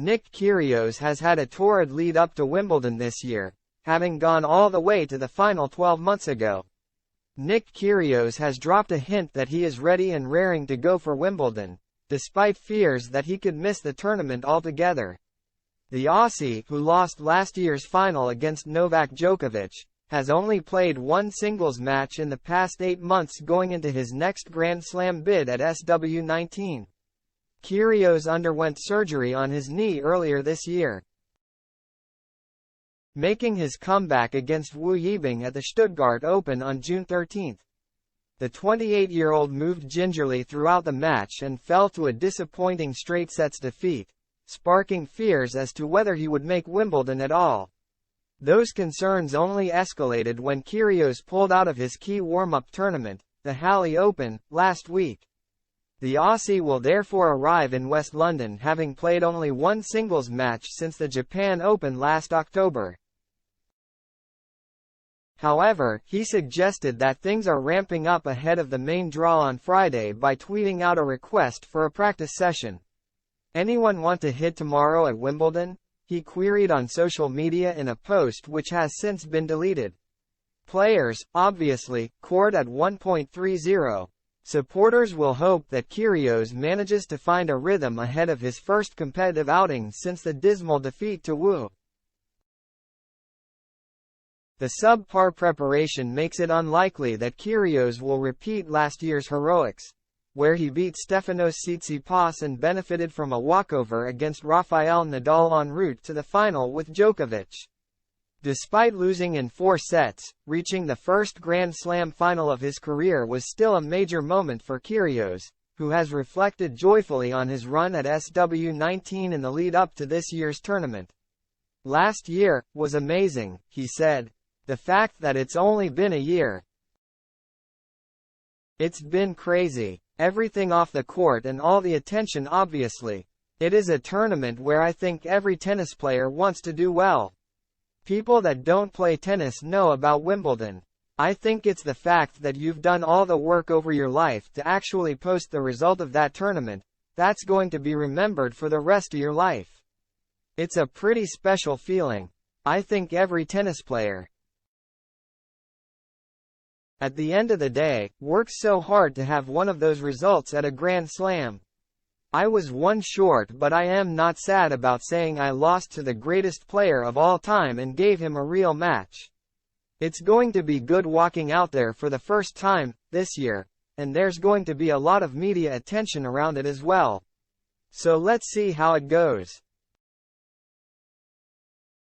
Nick Kyrgios has had a torrid lead up to Wimbledon this year, having gone all the way to the final 12 months ago. Nick Kyrgios has dropped a hint that he is ready and raring to go for Wimbledon, despite fears that he could miss the tournament altogether. The Aussie, who lost last year's final against Novak Djokovic, has only played one singles match in the past 8 months going into his next Grand Slam bid at SW19. Kyrgios underwent surgery on his knee earlier this year, making his comeback against Wu Yibing at the Stuttgart Open on June 13. The 28-year-old moved gingerly throughout the match and fell to a disappointing straight sets defeat, sparking fears as to whether he would make Wimbledon at all. Those concerns only escalated when Kyrgios pulled out of his key warm-up tournament, the Halle Open, last week. The Aussie will therefore arrive in West London having played only one singles match since the Japan Open last October. However, he suggested that things are ramping up ahead of the main draw on Friday by tweeting out a request for a practice session. "Anyone want to hit tomorrow at Wimbledon?" he queried on social media in a post which has since been deleted. Players, obviously, scored at 1.30. Supporters will hope that Kyrgios manages to find a rhythm ahead of his first competitive outing since the dismal defeat to Wu. The subpar preparation makes it unlikely that Kyrgios will repeat last year's heroics, where he beat Stefanos Tsitsipas and benefited from a walkover against Rafael Nadal en route to the final with Djokovic. Despite losing in 4 sets, reaching the first Grand Slam final of his career was still a major moment for Kyrgios, who has reflected joyfully on his run at SW19 in the lead-up to this year's tournament. "Last year was amazing," he said. "The fact that it's only been a year. It's been crazy. Everything off the court and all the attention obviously. It is a tournament where I think every tennis player wants to do well. People that don't play tennis know about Wimbledon. I think it's the fact that you've done all the work over your life to actually post the result of that tournament, that's going to be remembered for the rest of your life. It's a pretty special feeling. I think every tennis player, at the end of the day, works so hard to have one of those results at a Grand Slam. I was one short, but I am not sad about saying I lost to the greatest player of all time and gave him a real match. It's going to be good walking out there for the first time this year, and there's going to be a lot of media attention around it as well. So let's see how it goes."